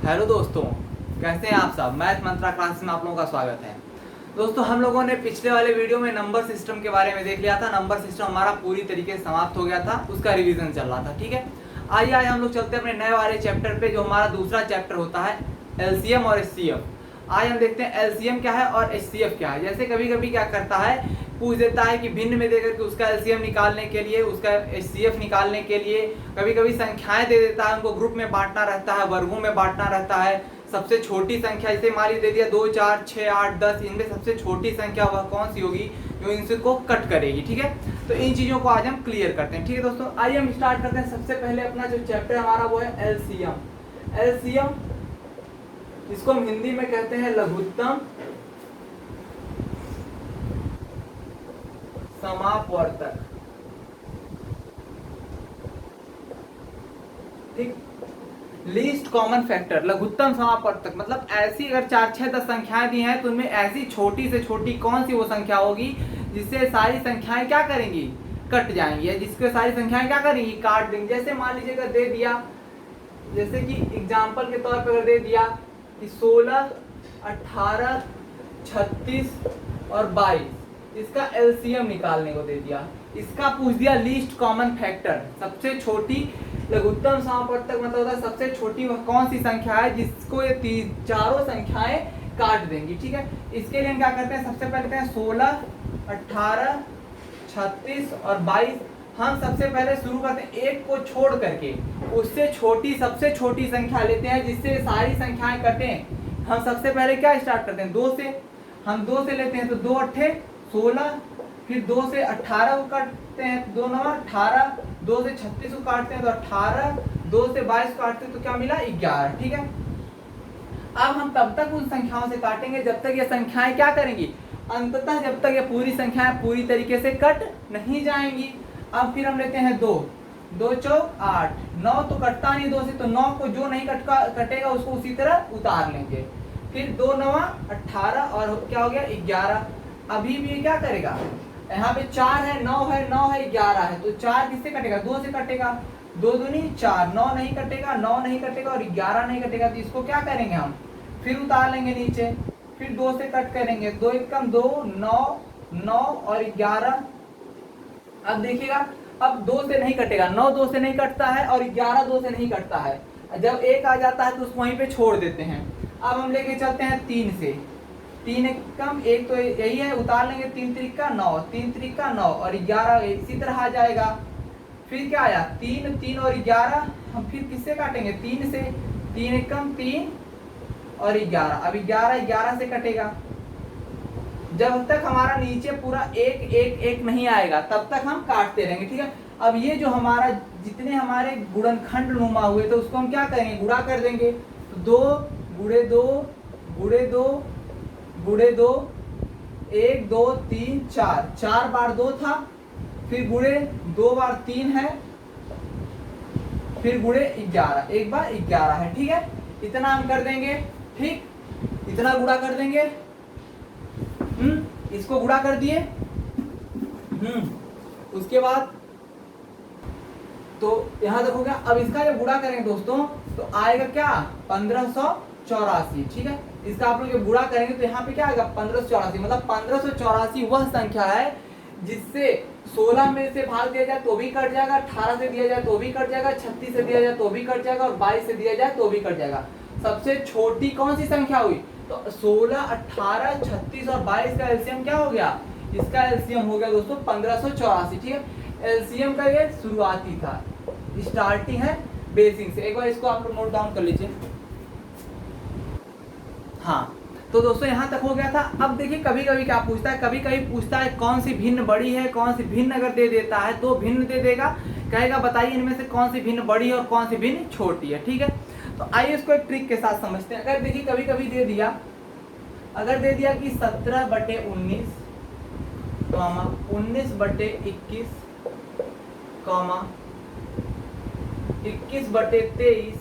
Hello दोस्तों, कैसे हैं आप सब। मैथ मंत्रा क्लासेस में आप लोगों का स्वागत है। दोस्तों, हम लोगों ने पिछले वाले वीडियो में नंबर सिस्टम के बारे में देख लिया था। नंबर सिस्टम हमारा पूरी तरीके से समाप्त हो गया था, उसका रिवीजन चल रहा था। ठीक है, आइए आज हम लोग चलते हैं अपने नए वाले चैप्टर पे, जो हमारा दूसरा चैप्टर होता है एलसीएम और एचसीएफ। आज हम देखते हैं एलसीएम क्या है और एचसीएफ क्या है। जैसे कभी कभी क्या करता है, पूछ देता है कि भिन्न में देकर के उसका एलसीएम निकालने के लिए, उसका एचसीएफ निकालने के लिए कभी कभी संख्याएं दे देता है, उनको ग्रुप में बांटना रहता है, वर्गों में बांटना रहता है। सबसे छोटी संख्या जैसे मान ली दे दिया 2, 4, 6, 8, 10, इनमें सबसे छोटी संख्या वह कौन सी होगी जो इनसे को कट करेगी। ठीक है, तो इन चीज़ों को आज हम क्लियर करते हैं। ठीक है दोस्तों, आइए हम स्टार्ट करते हैं। सबसे पहले अपना जो चैप्टर हमारा वो है एलसीएम। एलसीएम, इसको हम हिंदी में कहते हैं लघुत्तम समापवर्तक। ठीक, लीस्ट कॉमन फैक्टर, लघुत्तम समापवर्तक मतलब ऐसी अगर 4, 6, 10 संख्याएं दी हैं तो उनमें ऐसी छोटी से छोटी कौन सी वो संख्या होगी जिससे सारी संख्याएं क्या करेंगी, कट जाएंगी, या जिसके सारी संख्याएं क्या करेंगी, काट देंगी। जैसे मान लीजिए अगर दे दिया, जैसे कि एग्जाम्पल के तौर पर अगर दे दिया कि 16, 18, 36 और 22, इसका एलसीएम निकालने को दे दिया। इसका पूछ दिया लीस्ट कॉमन फैक्टर, सबसे छोटी लघुत्तम समापवर्तक मतलब होता है सबसे छोटी वह कौन सी संख्या है जिसको ये चारों संख्याएं काट देंगी। ठीक है, इसके लिए हम क्या करते हैं, सबसे पहले हैं 16, 18, 36 और 22। हम सबसे पहले शुरू करते हैं एक को छोड़ करके, उससे छोटी सबसे छोटी संख्या लेते हैं जिससे सारी संख्याएं कटें। हम सबसे पहले क्या स्टार्ट करते हैं, 2 से। हम 2 से लेते हैं तो 2 अट्ठे 16, फिर 2 से 18 को काटते हैं, 2 9 18, 2 से 36 को काटते हैं तो 18, 2 से 22 को काटते हैं तो क्या मिला, 11। ठीक है, अब हम तब तक उन संख्याओं से काटेंगे जब तक ये संख्याएं क्या करेंगी, अंततः जब तक ये पूरी संख्याएं पूरी तरीके से कट नहीं जाएंगी। अब फिर हम लेते हैं 2, 2 चौक 8, 9 तो कटता नहीं 2 से, तो 9 को जो नहीं कटेगा उसको उसी तरह उतार लेंगे। फिर 2 9 18 और क्या हो गया 11। अभी भी क्या करेगा, यहाँ पे 4 है, 9 है, 9 है, 11 है, तो 4 किससे कटेगा, 2 से कटेगा। 2 दूनी 4, 9 नहीं कटेगा, 9 नहीं कटेगा और 11 नहीं कटेगा, तो इसको क्या करेंगे हम, फिर उतार लेंगे नीचे। फिर 2 से कट करेंगे, 2 1 कम 2, 9, 9 और 11। अब देखिएगा, अब 2 से नहीं कटेगा, 9 2 से नहीं कटता है और 11 2 से नहीं कटता है। जब 1 आ जाता है तो उसको वहीं पे छोड़ देते हैं। अब हम लेके चलते हैं 3 से, 3 1 कम 1 तो यही है, उतार लेंगे, 3 3 का 9, 3 3 का 9 और 11 इसी तरह आ जाएगा। फिर क्या आया, 3 3 और 11, हम फिर किससे काटेंगे, 3 से, 3 1 कम 3 और 11। अब 11 11 से कटेगा। जब तक हमारा नीचे पूरा 1 1 1 नहीं आएगा तब तक हम काटते रहेंगे। ठीक है, अब ये जो हमारा जितने हमारे गुणनखंड नुमा हुए थे उसको हम क्या करेंगे, गुणा कर देंगे। तो 2 गुणे 2 गुणे 2 गुणे 2, 1 2 3 4, 4 बार 2 था, फिर गुणे 2 बार 3 है, फिर गुणे 11, एक बार 11 है। ठीक है, इतना हम कर देंगे। ठीक, इतना गुणा कर देंगे। इसको गुणा कर दिए। उसके बाद तो यहां देखोगे, अब इसका जब गुणा करेंगे दोस्तों तो आएगा क्या, 1584। ठीक है, इसका आप लोग जब गुणा करेंगे तो यहाँ पे क्या आएगा, 1584। मतलब 1584 वह संख्या है जिससे 16 में से भाग दिया जाए तो भी कट जाएगा, 18 से दिया जाए तो भी कट जाएगा, 36 से दिया जाए तो भी कट जाएगा और 22 से दिया जाए तो भी कट जाएगा। सबसे छोटी कौन सी संख्या हुई, तो 16, 18, 36 और 22 का एलसीएम क्या हो गया, इसका एलसीएम हो गया दोस्तों 1584। ठीक है, एलसीएम का ये शुरुआती था, स्टार्टिंग है बेसिक से। एक बार इसको आप लोग नोट डाउन कर लीजिए। हाँ, तो दोस्तों यहाँ तक हो गया था। अब देखिए कभी कभी क्या पूछता है, कभी कभी पूछता है कौन सी भिन्न बड़ी है, कौन सी भिन्न अगर दे देता है तो भिन्न दे देगा, कहेगा बताइए इनमें से कौन सी भिन्न बड़ी है और कौन सी भिन्न छोटी है। ठीक है, तो आइए इसको एक ट्रिक के साथ समझते हैं। अगर देखिए कभी कभी दे दिया, अगर दे दिया कि 17/19, 19/21, 21/23,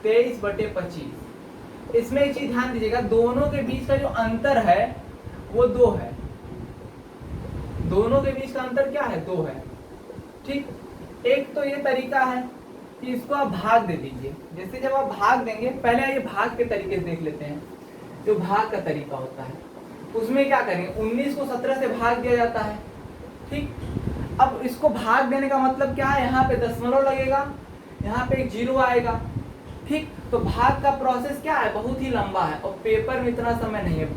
23/25। इसमें एक चीज ध्यान दीजिएगा, दोनों के बीच का जो अंतर है वो 2 है। दोनों के बीच का अंतर क्या है, 2 है। ठीक, एक तो ये तरीका है कि इसको आप भाग दे दीजिए। जैसे जब आप भाग देंगे, पहले आइए भाग के तरीके से देख लेते हैं। जो भाग का तरीका होता है उसमें क्या करेंगे, 19 को 17 से भाग दिया जाता है, ठीक। अब इसको भाग देने का मतलब क्या है, यहाँ पे दशमलव लगेगा, यहाँ पे एक जीरो आएगा, ठीक। तो भाग का प्रोसेस क्या है, बहुत ही लंबा है और पेपर में इतना समय नहीं है।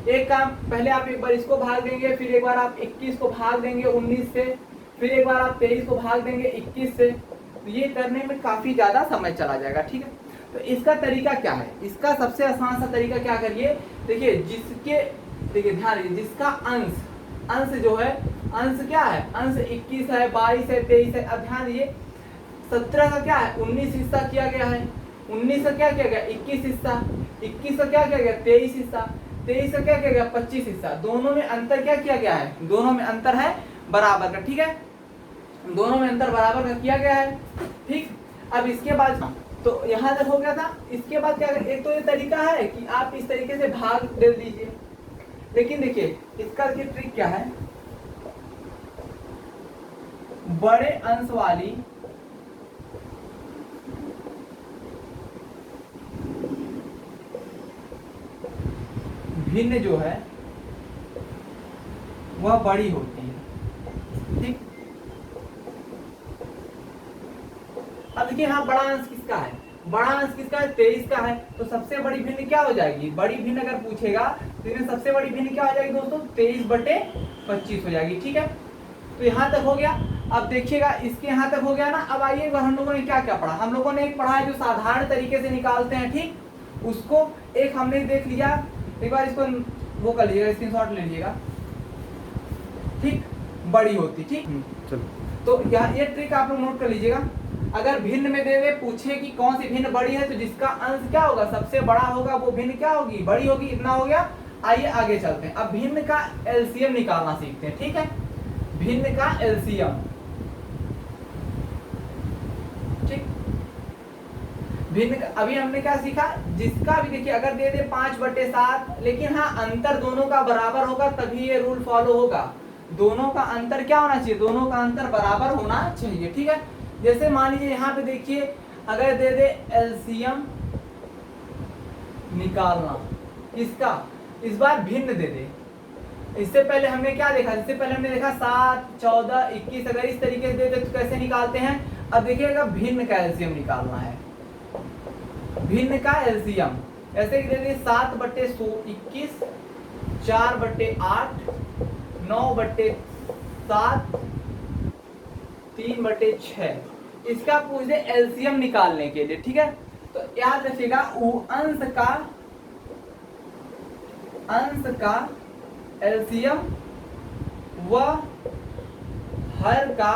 एक काम, पहले आप एक बार इसको भाग देंगे, फिर एक बार आप 21 को भाग देंगे 19 से, फिर एक बार आप 23 को भाग देंगे 21 से। तो ये करने में काफी ज्यादा समय चला जाएगा, ठीक है। तो इसका तरीका क्या है, इसका सबसे आसान सा तरीका क्या करिए, देखिए देखिए ध्यान दीजिए, जिसका अंश जो है, अंश क्या है, अंश 21 है, 22 है, 23 है। अब ध्यान दीजिए 17 का क्या है, 19 हिस्सा किया गया है, 19 का क्या किया गया, 21 हिस्सा, 21 का क्या किया गया, 23 हिस्सा, 23 का क्या किया गया, 25 हिस्सा। दोनों में अंतर क्या किया गया है, दोनों में अंतर है बराबर का, ठीक है। दोनों में अंतर बराबर का किया गया है, ठीक। अब इसके बाद तो यहाँ तक हो गया था। इसके बाद क्या, एक तो ये तरीका है कि आप इस तरीके से भाग दे दीजिए, लेकिन देखिए इसका ट्रिक क्या है, बड़े अंश वाली भिन्न जो है वह बड़ी होती है, ठीक। अब देखिए यहाँ बड़ा अंश किसका है, बड़ा अंश किसका है, 23 का है। तो सबसे बड़ी भिन्न क्या हो जाएगी, बड़ी भिन्न अगर पूछेगा तो इसमें सबसे बड़ी भिन्न क्या हो जाएगी दोस्तों, 23/25 हो जाएगी, ठीक है। तो यहाँ तक हो गया। अब देखिएगा इसके यहाँ तक हो गया ना। अब आइए हम लोगों ने क्या क्या पढ़ा, हम लोगों ने एक पढ़ा है जो साधारण तरीके से निकालते हैं, ठीक। उसको एक हमने देख लिया, एक बार इसको वो कर लीजिएगा, स्क्रीनशॉट ले लीजिएगा, ठीक, बड़ी होती, ठीक। चलो तो ये ट्रिक आप लोग नोट कर लीजिएगा। अगर भिन्न में दे दे, पूछे कि कौन सी भिन्न बड़ी है, तो जिसका अंश क्या होगा, सबसे बड़ा होगा, वो भिन्न क्या होगी, बड़ी होगी। इतना हो गया। आइए आगे चलते हैं। अब भिन्न का एलसीएम निकालना सीखते हैं, ठीक है। भिन्न का एलसीएम, ठीक। भिन्न अभी हमने क्या सीखा, जिसका भी देखिए अगर दे दे 5/7, लेकिन हाँ अंतर दोनों का बराबर होगा तभी ये रूल फॉलो होगा। दोनों का अंतर क्या होना चाहिए, दोनों का अंतर बराबर होना चाहिए, ठीक है। जैसे मान लीजिए यहाँ पे देखिए, अगर दे दे एलसीएम निकालना किसका, इस बार भिन्न दे दे। इससे पहले हमने क्या देखा, इससे पहले हमने देखा 7, 14, 21, अगर इस तरीके से दे दे तो कैसे निकालते हैं। अब देखिएगा भिन्न का एलसीएम निकालना है, भिन्न का एलसीएम ऐसे दे दे 7/21, 4/8, 9/7, 3/6। इसका पूछ दे एलसीएम निकालने के लिए, ठीक है। तो याद रखिएगा अंश का एलसीएम व हर का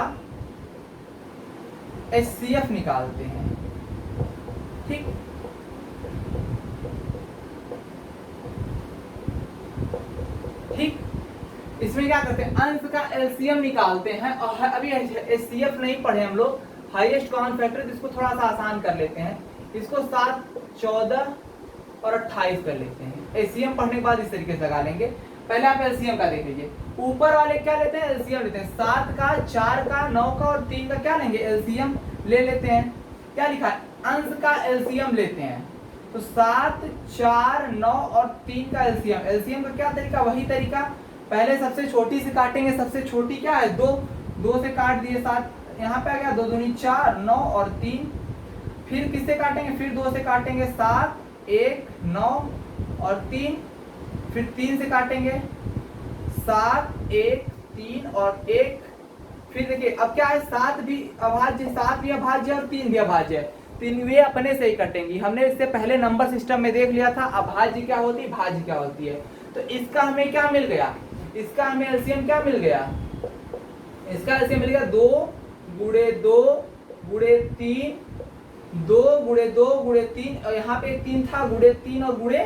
एचसीएफ निकालते हैं, ठीक। ठीक, इसमें क्या करते हैं, अंश का एलसीएम निकालते हैं। और अभी एचसीएफ नहीं पढ़े हम लोग, हाईएस्ट कॉमन फैक्टर, जिसको थोड़ा सा आसान कर लेते हैं। इसको 7, 14 और 28 कर लेते हैं। एचसीएम पढ़ने के बाद इस तरीके से लगा लेंगे। पहले आप एलसीएम का देख लीजिए। ऊपर वाले क्या लेते हैं, एलसीएम लेते हैं। 7 का, 4 का, 9 का और 3 का क्या लेंगे, एलसीएम ले लेते हैं। क्या लिखा है, अंश का एलसीएम लेते हैं। तो 7, 4, 9 और 3 का एलसीएम। एलसीएम का क्या तरीका, वही तरीका, पहले सबसे छोटी से काटेंगे। सबसे छोटी क्या है, 2 से काट दिए, 7 यहाँ पे आ गया, 2 दूनी 4, 9 और 3। फिर किससे काटेंगे, फिर 2 से काटेंगे, 7, 1, 9 और 3। फिर 3 से काटेंगे, 7, 1, 3 और 1। फिर देखिए अब क्या है, 7 भी अभाज्य, 7 भी अभाज्य और 3 भी अभाज्य है। 3 वे अपने से ही कटेंगी। हमने इससे पहले नंबर सिस्टम में देख लिया था अभाज्य क्या होती है, भाज्य क्या होती है। तो इसका हमें क्या मिल गया, इसका हमें एलसीएम क्या मिल गया, इसका एलसीएम मिल गया 2 गुणे 2 गुणे 3, 2 गुणे 2 गुणे 3, और यहाँ पे 3 था, गुणे 3 और गुणे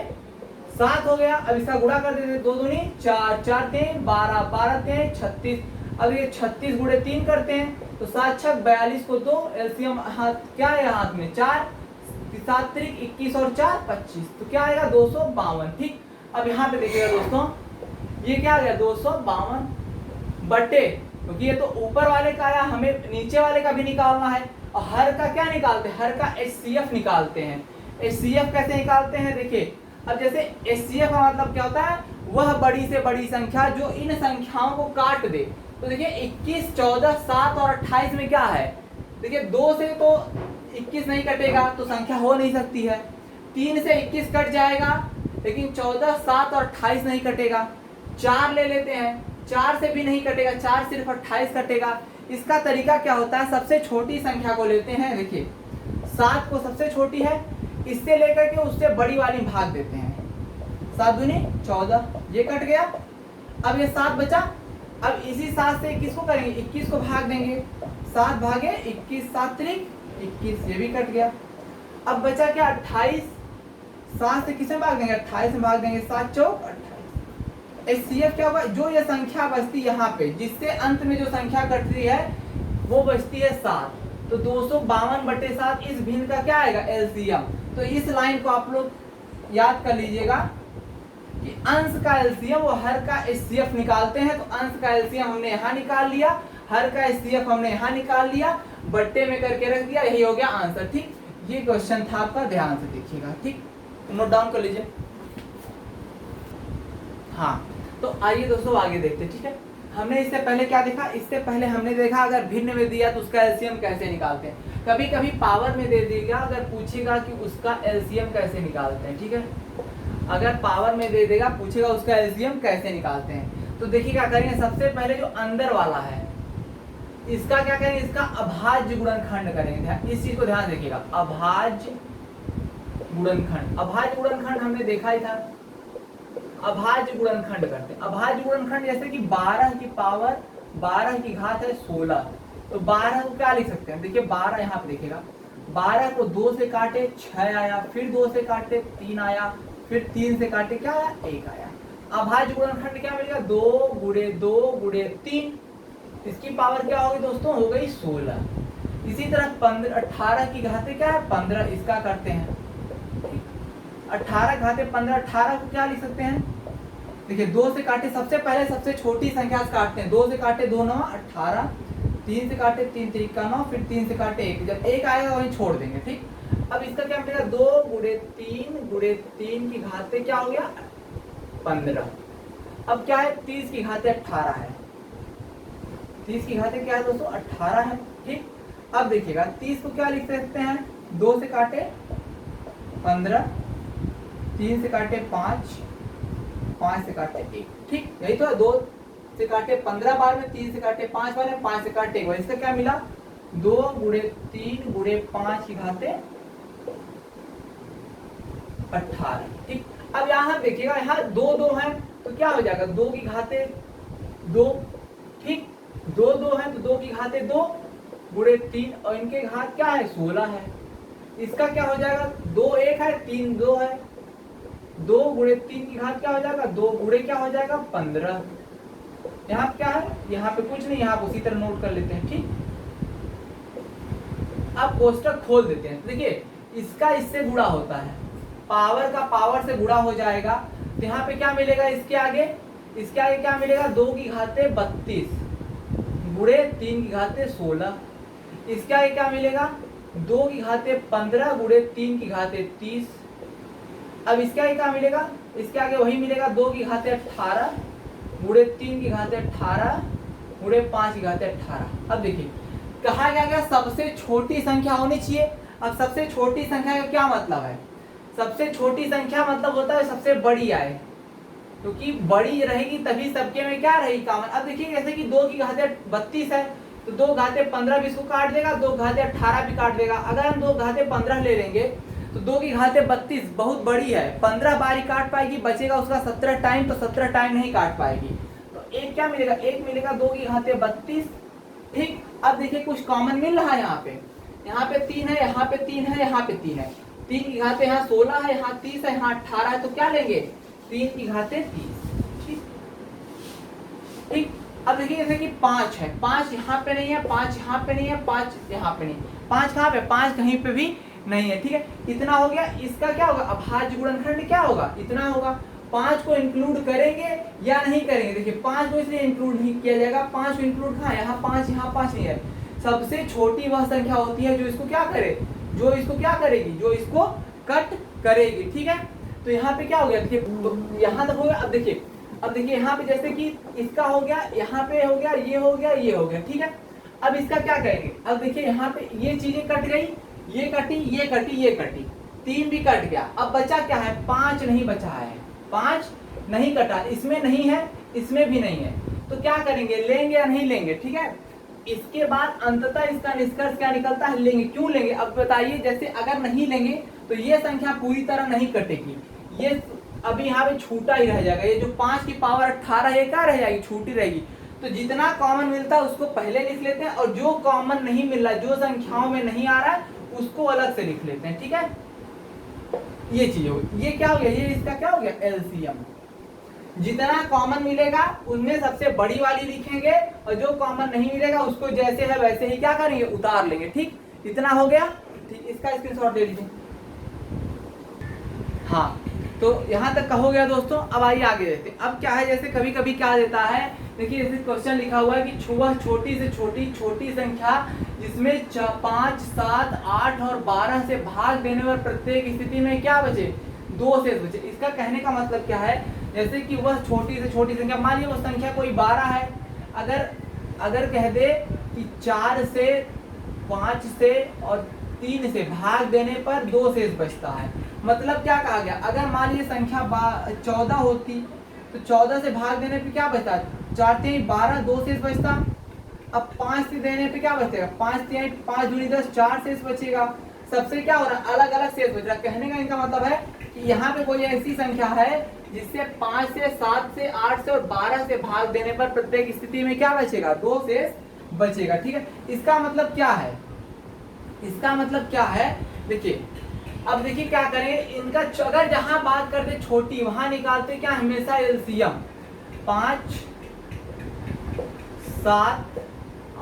7 हो गया। अब इसका गुणा कर देते, 2 दूनी 4, 4 3 12, 12 3 36। अब ये 36 गुणे 3 करते हैं, तो 7 6 42 को 2, एलसीएम हाथ क्या है, हाथ में 4, 7 त्रिक 21 और 4 25, तो क्या आएगा 252, ठीक। अब यहाँ पे देखिएगा दोस्तों, ये क्या आ गया 252 बटे, क्योंकि ये तो ऊपर वाले का आया, हमें नीचे वाले का भी निकालना है। और हर का क्या निकालते हैं, हर का HCF निकालते हैं। HCF कैसे निकालते हैं, देखिए अब जैसे HCF का मतलब क्या होता है, वह बड़ी से बड़ी संख्या जो इन संख्याओं को काट दे। तो देखिए 21, 14, 7 और 28 में क्या है, देखिए 2 से तो 21 नहीं कटेगा तो संख्या हो नहीं सकती है, 3 से 21 कट जाएगा लेकिन 14, 7 और 28 नहीं कटेगा। 4 ले लेते हैं, 4 से भी नहीं कटेगा, 4 सिर्फ 28 कटेगा। इसका तरीका क्या होता है, सबसे छोटी संख्या को लेते हैं, देखिए 7 को सबसे छोटी है, इससे लेकर के उससे बड़ी वाली भाग देते हैं। 7 दूनी 14, ये कट गया। अब ये 7 बचा, अब इसी 7 से 21 को करेंगे, 21 को भाग देंगे, 7 भागे 21, 7 त्रिक 21, ये भी कट गया। अब बचा क्या 28, 7 से किसमें भाग देंगे, 28 में भाग देंगे, 7 चौक 28। HCF क्या होगा, जो ये संख्या बचती यहाँ पे, जिससे अंत में जो संख्या कटती है वो बचती है 7, तो 252/7 इस भिन्न का क्या आएगा, LCM। तो इस लाइन को आप लोग याद कर लीजिएगा कि अंश का LCM वो हर का HCF निकालते हैं। तो अंश का LCM हमने यहाँ निकाल लिया, हर का HCF हमने यहाँ निकाल लिया, बट्टे में करके रख दिया, यही हो गया आंसर। ठीक, ये क्वेश्चन था आपका, ध्यान से देखिएगा। ठीक, नोट डाउन कर लीजिए। हाँ, तो आइए दोस्तों आगे देखते हैं। ठीक है, हमने इससे पहले क्या देखा, इससे पहले हमने देखा अगर भिन्न में दिया तो उसका LCM कैसे निकालते हैं। कभी कभी पावर में दे देगा, अगर पूछेगा कि उसका LCM कैसे निकालते हैं। ठीक है, अगर पावर में दे देगा, पूछेगा उसका LCM कैसे निकालते हैं, तो देखिए क्या करेंगे, सबसे पहले जो अंदर वाला है इसका क्या करेंगे, इसका अभाज्य गुणनखंड करेंगे। इस चीज को ध्यान रखिएगा, अभाज्य गुणनखंड। अभाज्य गुणनखंड हमने देखा ही था, अभाज्य गुणनखंड करते हैं। अभाज्य गुणनखंड जैसे कि 12 की पावर 12 की घात है 16, तो 12 को क्या लिख सकते हैं, देखिए 12 यहाँ पे देखिएगा, 12 को 2 से काटे 6 आया, फिर 2 से काटे 3 आया, फिर 3 से काटे क्या आया, 1 आया। अभाज्य गुणनखंड क्या मिलेगा, 2 गुणे 2 गुणे 3, इसकी पावर क्या होगी दोस्तों, हो गई 16। इसी तरह 18 की घाते क्या है 15, इसका करते हैं 18 घाते 15, 18 को क्या लिख सकते हैं, देखिए 2 से काटे, सबसे पहले सबसे छोटी संख्या से काटते हैं, 2 से काटे 2 9 18, 3 से काटे 3 3 का 9, फिर 3 से काटे 1, जब 1 आएगा वहीं छोड़ देंगे। ठीक, अब इसका क्या मिलेगा, 2 गुणे 3 की घाते क्या हो गया 15। अब क्या है 30 की घाते 18 है, 30 की घाते क्या है दोस्तों 18 है। ठीक, अब देखिएगा 30 को क्या लिख सकते हैं, 2 से काटे 15, 3 से काटे 5, 5 से काटे 1। ठीक, यही तो है, 2 से काटे 15 बार में, 3 से काटे 5 बार में, 5 से काटे 1 बार, इसका क्या मिला 2 गुणे 3 गुणे 5 की घाते 18। ठीक, अब यहाँ देखिएगा, यहाँ 2 2 है तो क्या हो जाएगा 2 की घाते 2। ठीक, 2 2 है तो 2 की घाते 2 गुणे 3, और इनके घात क्या है 16 है, इसका क्या हो जाएगा 2 1 है 3 2 है, 2 गुणे 3 की घात क्या हो जाएगा 2 गुणे क्या हो जाएगा 15। यहाँ क्या है, यहाँ पे कुछ नहीं, यहाँ उसी तरह नोट कर लेते हैं। ठीक, अब कोष्टक खोल देते हैं, देखिए इसका इससे गुणा होता है, पावर का पावर से गुणा हो जाएगा, तो यहाँ पे क्या मिलेगा, इसके आगे क्या मिलेगा 2 की घाते 32 गुणे 3 की घाते 16, इसके आगे क्या मिलेगा 2 की घाते 15 गुणे 3 की घाते 30। अब इसके आगे क्या मिलेगा, इसके आगे वही मिलेगा 2 की घाते 18 गुणे 3 की घाते 18 गुणे 5 की घाते 18। अब देखिए कहा गया सबसे छोटी संख्या होनी चाहिए। अब सबसे छोटी संख्या का क्या मतलब है, सबसे छोटी संख्या मतलब होता है सबसे बड़ी आए, क्योंकि बड़ी रहेगी तभी सबके में क्या रहेगी कॉमन। अब देखिए जैसे कि 2 की घाते 32 है तो 2 घाते 15 भी इसको काट देगा, 2 घाते 18 भी काट देगा। अगर हम 2 घाते 15 ले लेंगे तो 2 की घाते 32 बहुत बड़ी है, 15 बार ही काट पाएगी, बचेगा उसका 17 टाइम, तो 17 टाइम नहीं काट पाएगी। तो एक क्या मिलेगा, एक मिलेगा 2 की घाते 32। ठीक, अब देखिए कुछ कॉमन मिल रहा है, यहाँ पे 3 है, यहाँ पे 3 है, यहाँ पे 3 है, 3 की घाते यहाँ 16 है, यहाँ 30 है, यहाँ 18 है, तो क्या लेंगे 3 की घाते 30। ठीक, ठीक, अब देखिए जैसे कि 5 है, 5 यहाँ पे नहीं है, 5 यहाँ पे नहीं है, 5 यहाँ पे नहीं, 5 कहाँ पे, 5 कहीं पे भी नहीं है। ठीक है, इतना हो गया। इसका क्या होगा, अभाज्य गुणनखंड क्या होगा, इतना होगा। 5 को इंक्लूड करेंगे या नहीं करेंगे, देखिए 5 को इसलिए इंक्लूड नहीं किया जाएगा, 5 को इंक्लूड कहाँ है, यहाँ 5 नहीं है, सबसे छोटी वह संख्या होती है जो इसको क्या करे, जो इसको क्या करेगी, जो इसको कट करेगी। ठीक है, तो यहाँ पे क्या हो गया, देखिए तो यहाँ तक हो गया। अब देखिए यहाँ पे जैसे कि इसका हो गया, यहाँ पे हो गया, ये हो गया, ये हो गया। ठीक है, अब इसका क्या करेंगे, अब देखिए यहाँ पे ये चीजें कट गई, ये कटी, ये कटी, ये कटी, 3 भी कट गया। अब बचा क्या है, 5 नहीं बचा है, 5 नहीं कटा, इसमें नहीं है, इसमें भी नहीं है। तो क्या करेंगे, लेंगे या नहीं लेंगे। ठीक है, इसके बाद अंततः इसका निष्कर्ष क्या निकलता है, लेंगे। क्यों लेंगे, अब बताइए। जैसे अगर नहीं लेंगे तो ये संख्या पूरी तरह नहीं कटेगी, ये अभी यहाँ पे छूटा ही रह जाएगा। ये जो 5 की पावर 18 ये क्या रह जाएगी, छूटी रहेगी। तो जितना कॉमन मिलता है उसको पहले लिख लेते हैं, और जो कॉमन नहीं मिल रहा, जो संख्याओं में नहीं आ रहा है, उसको अलग से लिख लेते हैं। ठीक है, ये चीज हो गई। ये क्या हो गया, ये इसका क्या हो गया, एलसीएम। जितना कॉमन मिलेगा उनमें सबसे बड़ी वाली लिखेंगे, और जो कॉमन नहीं मिलेगा उसको जैसे है वैसे ही क्या करेंगे, उतार लेंगे। ठीक, इतना हो गया। ठीक, इसका स्क्रीनशॉट ले लीजिए। हाँ, तो यहाँ तक का हो गया दोस्तों। अब आइए आगे देखते हैं। अब क्या है, जैसे कभी कभी क्या देता है, देखिए जैसे क्वेश्चन लिखा हुआ है कि वह छोटी से छोटी संख्या जिसमें 5, 7, 8 और 12 से भाग देने पर प्रत्येक स्थिति में क्या बचे, 2 शेष बचे। इसका कहने का मतलब क्या है, जैसे कि वह छोटी से छोटी संख्या, मान लीजिए वो संख्या कोई 12 है, अगर कह दे कि 4 से, 5 से और 3 से भाग देने पर 2 शेष बचता है। मतलब क्या कहा गया, अगर मान लीजिए संख्या 14 होती तो 14 से भाग देने पे क्या बचता, 4 3 12, 2 शेष बचता। अब 5 से देने पे क्या बचेगा, 5 3 5 दूनी 10, 4 शेष बचेगा। सबसे क्या हो रहा है, अलग अलग शेष बच रहा है। कहने का इनका मतलब है कि यहाँ पे कोई ऐसी संख्या है जिससे 5 से, 7 से, 8 से और 12 से भाग देने पर प्रत्येक स्थिति में क्या बचेगा, 2 शेष बचेगा। ठीक है, इसका मतलब क्या है, इसका मतलब क्या है, देखिए अब देखिए क्या करें इनका, अगर जहां बात करते छोटी वहां निकालते क्या, हमेशा एलसीएम। 5, 7,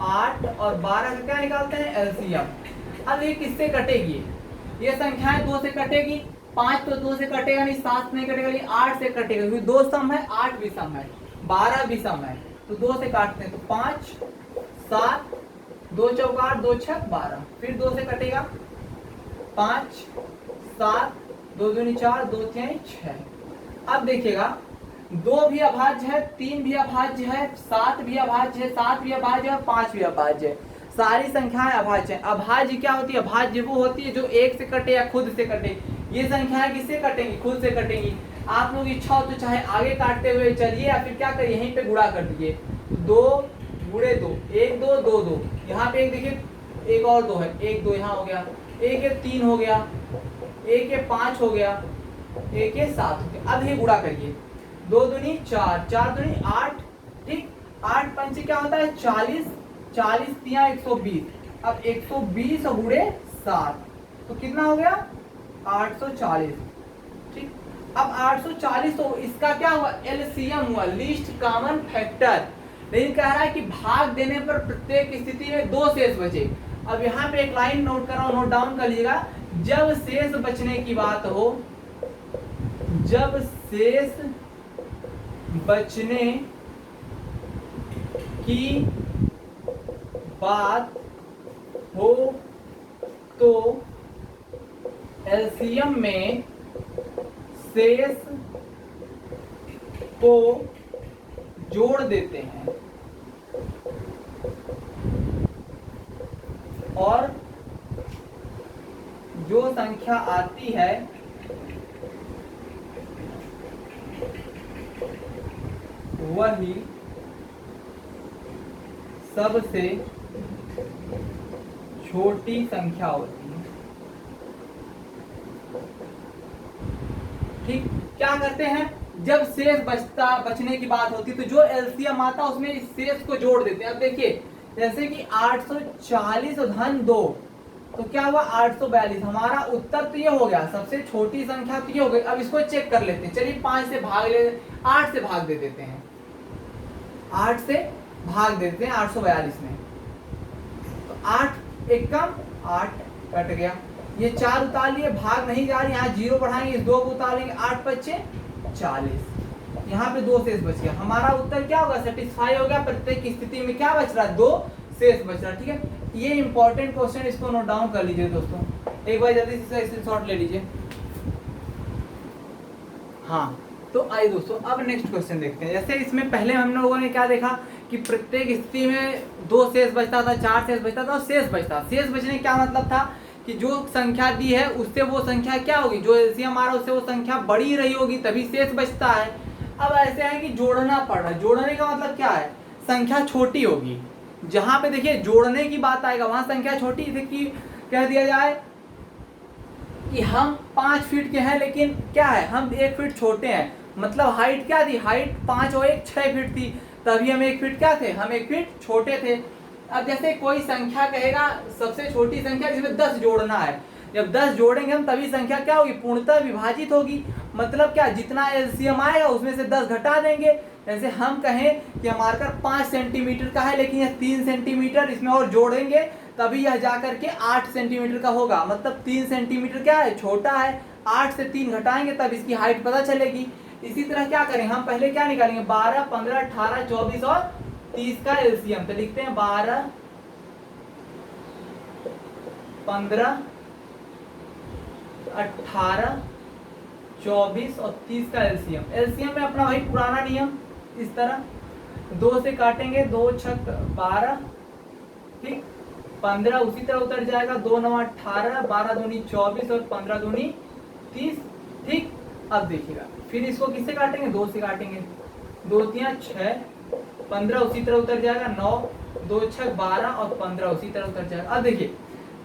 8 और 12 का क्या निकालते हैं, एलसीएम। अब ये किससे कटेगी, ये संख्याएं 2 से कटेगी। 5 तो 2 से कटेगा नहीं, 7 नहीं कटेगा नहीं, 8 से कटेगा, क्योंकि 2 सम है, 8 भी सम है, 12 भी सम है, तो 2 से काटते हैं। तो 5, 7, 2 चौका 8, 2 छक 12, फिर 2 से कटेगा, 5, 7, 2 दूनी 4, 2 3 6। अब देखिएगा 2 भी अभाज्य है, 3 भी अभाज्य है, 7 भी अभाज्य है, 7 भी अभाज्य है और 5 भी अभाज्य है। सारी संख्याएं अभाज्य हैं। अभाज्य क्या होती है, अभाज्य वो होती है जो एक से कटे या खुद से कटे। ये संख्याएं किससे कटेंगी, खुद से कटेंगी। आप लोग इच्छा हो तो चाहे आगे काटते हुए चलिए, या फिर क्या करिए, यहीं पे गुणा कर दीजिए। 2 गुणे 2, 1 2 2 2, यहाँ पे एक देखिए, एक और 2 है, 1 2 यहाँ हो गया, 1 3 हो गया, 1 5 हो गया, 1 7 हो गया। अब ये गुणा करिए, 2 दूनी 4, 4 दूनी 8, ठीक, 8 पंचे क्या होता है 40, 40 तिया 120। अब 120 गुणे 7 तो कितना हो गया 840। ठीक, अब 840 तो इसका क्या हुआ, एलसीएम हुआ, लीस्ट कॉमन फैक्टर। लेकिन कह रहा है कि भाग देने पर प्रत्येक स्थिति में 2 शेष बचे। अब यहाँ पे एक लाइन नोट कर रहा हूं, नोट डाउन कर लीजिएगा। जब शेष बचने की बात हो, जब शेष बचने की बात हो तो एलसीएम में शेष को जोड़ देते हैं और जो संख्या आती है वही सबसे छोटी संख्या होती है। ठीक, क्या करते हैं, जब शेष बचने की बात होती है तो जो एलसीएम आता है उसमें इस शेष को जोड़ देते हैं। अब देखिए जैसे कि 840 धन 2 तो क्या हुआ 842। हमारा उत्तर तो ये हो गया, सबसे छोटी संख्या तो ये हो गई। अब इसको चेक कर लेते हैं, चलिए 5 से भाग ले, 8 से भाग दे देते हैं, 8 से भाग देते हैं 842 में। तो 8 एक कम 8 कट गया, ये 4 उतार लिए, भाग नहीं जा रही, यहाँ 0 बढ़ाएंगे, इस 2 को उतार लेंगे, 8 बचे 40, यहाँ पे 2 शेष बच गया। हमारा उत्तर क्या होगा, सेटिस्फाई हो गया। प्रत्येक स्थिति में क्या बच रहा है, 2 शेष बच रहा है। ठीक है, ये इंपॉर्टेंट क्वेश्चन, इसको नोट डाउन कर लीजिए दोस्तों, एक बार जल्दी से स्क्रीनशॉट ले लीजिए। हाँ, तो आइए दोस्तों अब नेक्स्ट क्वेश्चन देखते हैं। जैसे इसमें पहले हम लोगों ने क्या देखा कि प्रत्येक स्थिति में 2 शेष बचता था, 4 शेष बचता था और शेष बचता। शेष बचने का मतलब था कि जो संख्या दी है उससे वो संख्या क्या होगी, जो एलसीएम आ रहा है उससे वो संख्या बड़ी रही होगी, तभी शेष बचता है। अब ऐसे है कि जोड़ना पड़ रहा है, जोड़ने का मतलब क्या है, संख्या छोटी होगी। जहां पे देखिए जोड़ने की बात आएगा वहां संख्या छोटी की कह दिया जाए कि हम 5 फीट के हैं, लेकिन क्या है हम 1 फीट छोटे हैं, मतलब हाइट क्या थी, हाइट 5 और 1 6 फीट थी, तभी हम 1 फीट क्या थे, हम 1 फीट छोटे थे। अब जैसे कोई संख्या कहेगा सबसे छोटी संख्या जिसमें 10 जोड़ना है, जब 10 जोड़ेंगे हम तभी संख्या क्या होगी, पूर्णतः विभाजित होगी। मतलब क्या, जितना एलसीएम आएगा उसमें से 10 घटा देंगे। जैसे हम कहें कि मार्कर 5 सेंटीमीटर का है लेकिन यह 3 सेंटीमीटर, इसमें और जोड़ेंगे तभी यह जाकर के 8 सेंटीमीटर का होगा, मतलब 3 सेंटीमीटर क्या है, छोटा है। 8 से 3 घटाएंगे तब इसकी हाइट पता चलेगी। इसी तरह क्या करें, हम पहले क्या निकालेंगे, 12, 15, 18, 24 और 30 का एलसीएम। तो लिखते हैं 12, 15, 18, 24 और 30 का एलसीएम। एलसीएम में अपना वही पुराना नियम, इस तरह 2 से काटेंगे, 2 छक 12, ठीक, 15 उसी तरह उतर जाएगा, 2 9 18, 12 दूनी 24 और 15 दूनी 30, ठीक। अब देखिएगा फिर इसको किससे काटेंगे, 2 से काटेंगे, 2 3 6, 15 उसी तरह उतर जाएगा, 9 2 6 12 और 15 उसी तरह उतर जाएगा। अब देखिए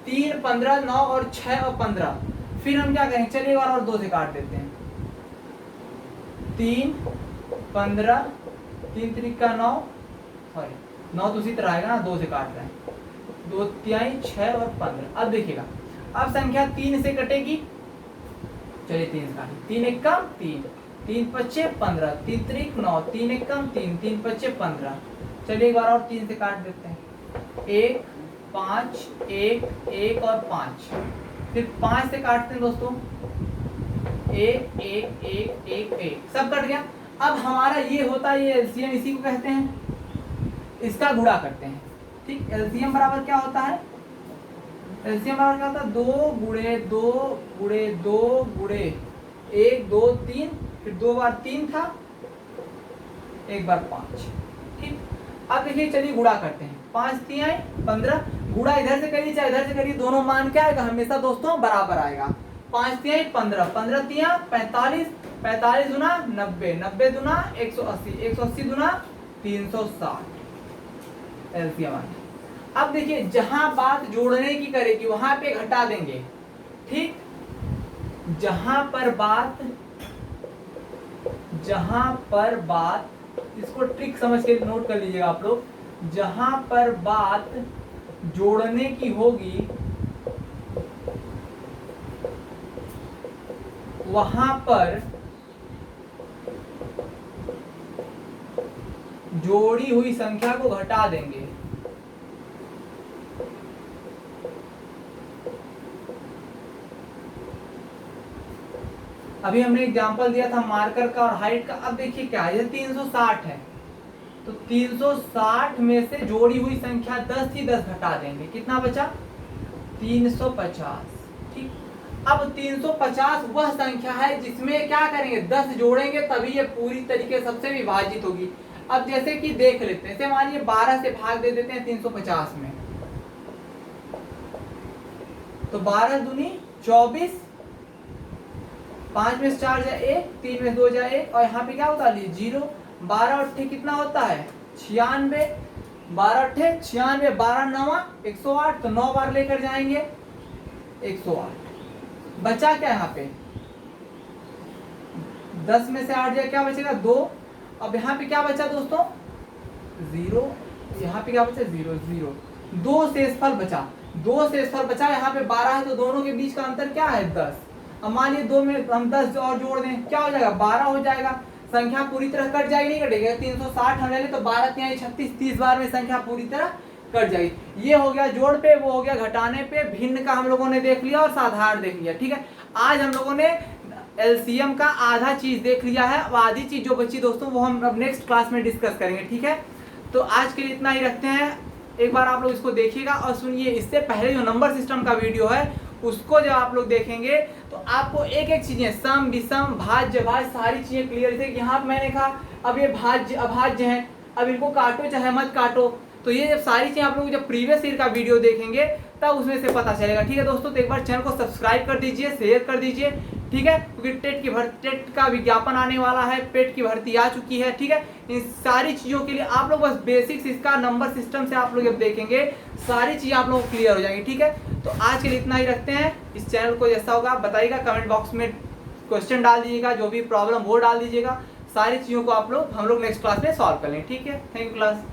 3 15 9 और 6 और 15, फिर हम क्या करेंगे, चलिए और 2 से काट देते हैं, 3 15 3 3 का 9, सॉरी 9 तो उसी तरह आएगा ना, 2 से काट रहे हैं, 2 3 6 और 15। अब देखिएगा अब संख्या 3 से कटेगी, चलिए 3 से काटें, 3 1 कम 3, 3 5 15, 3 3 9, 3 1 कम 3, 3 5 15। चलिए एक बार और 3 से काट देते हैं, 1 5 1 1 और 5, फिर 5 से काटते हैं दोस्तों, 1 1 1 1 1, सब कट गया। अब हमारा ये होता है ये एलसीएम, इसी को कहते हैं, इसका गुणा करते हैं, ठीक। एलसीएम बराबर क्या होता है, एलसीएम बराबर क्या होता है, 2 गुणे 2 गुणे 2 गुणे 1 2 3, फिर 2 बार 3 था, 1 बार 5, ठीक। अब देखिए चलिए गुणा करते हैं, 5 3 15, गुणा इधर से करिए चाहे इधर से करिए, दोनों मान क्या आएगा, हमेशा दोस्तों बराबर आएगा। 5 3 15, 15 3 45, 45 दुना 90, 90 दुना 180, 180 दुना 360 एलसीएम आ गया। अब देखिए जहां बात जोड़ने की करेगी वहां पे घटा देंगे, ठीक। जहां पर बात इसको ट्रिक समझ के नोट कर लीजिएगा आप लोग, जहां पर बात जोड़ने की होगी वहां पर जोड़ी हुई संख्या को घटा देंगे। अभी हमने एग्जांपल दिया था मार्कर का और हाइट का। अब देखिए क्या है, 360 है तो 360 में से जोड़ी हुई संख्या 10 थी, 10 घटा देंगे, कितना बचा 350, ठीक। अब 350 वह संख्या है जिसमें क्या करेंगे, 10 जोड़ेंगे तभी ये पूरी तरीके सबसे विभाजित होगी। अब जैसे कि देख लेते हैं, जैसे मान लीजिए 12 से भाग दे देते हैं 350 में, तो 12 दूनी 24, 5 में से 4 जाए 1, 3 में 2 जाए 1 और यहाँ पे क्या होता है 0। 12 अट्ठे कितना होता है 96, 12 अट्ठे 96, 12 9 108, तो 9 बार लेकर जाएंगे 108। बचा क्या यहाँ पे 10 में से 8 जाए क्या बचेगा 2। अब यहाँ पे क्या बचा दोस्तों 0, यहाँ पे क्या बचा 0 0, 2 शेषफल बचा, 2 शेषफल बचा। यहाँ पे 12 है तो दोनों के बीच का अंतर क्या है 10। अब मान लीजिए 2 में हम 10 और जोड़ दें, क्या हो जाएगा 12 हो जाएगा। संख्या पूरी तरह कट जाएगी, नहीं कटेगी, 360 हम ले लें तो 12 3 36, 30 बार में संख्या पूरी तरह कट जाएगी। ये हो गया जोड़ पे, वो हो गया घटाने पे। भिन्न का हम लोगों ने देख लिया और साधारण देख लिया, ठीक है। आज हम लोगों ने एलसीएम का आधा चीज देख लिया है, अब आधी चीज जो बची दोस्तों वो हम अब नेक्स्ट क्लास में डिस्कस करेंगे, ठीक है। तो आज के लिए इतना ही रखते हैं। एक बार आप लोग इसको देखिएगा और सुनिए। इससे पहले जो नंबर सिस्टम का वीडियो है उसको जब आप लोग देखेंगे तो आपको एक एक चीज़ें, सम विषम भाज्य भाज्य सारी चीज़ें क्लियर थे। यहाँ पर मैंने कहा अब ये भाज्य अभाज्य हैं, अब इनको काटो चाहे मत काटो, तो ये जब सारी चीज़ें आप लोग जब प्रीवियस ईयर का वीडियो देखेंगे तब उसमें से पता चलेगा। ठीक है दोस्तों, तो एक बार चैनल को सब्सक्राइब कर दीजिए, शेयर कर दीजिए। ठीक है, क्योंकि टेट का विज्ञापन आने वाला है, पेट की भर्ती आ चुकी है। ठीक है, इन सारी चीज़ों के लिए आप लोग बस बेसिक्स इसका नंबर सिस्टम से आप लोग जब देखेंगे सारी चीज़ें आप लोगों को क्लियर हो जाएंगी। ठीक है, तो आज के लिए इतना ही रखते हैं। इस चैनल को जैसा होगा बताइएगा, कमेंट बॉक्स में क्वेश्चन डाल दीजिएगा, जो भी प्रॉब्लम वो डाल दीजिएगा। सारी चीज़ों को हम लोग नेक्स्ट क्लास में सॉल्व कर लें। ठीक है, थैंक यू क्लास।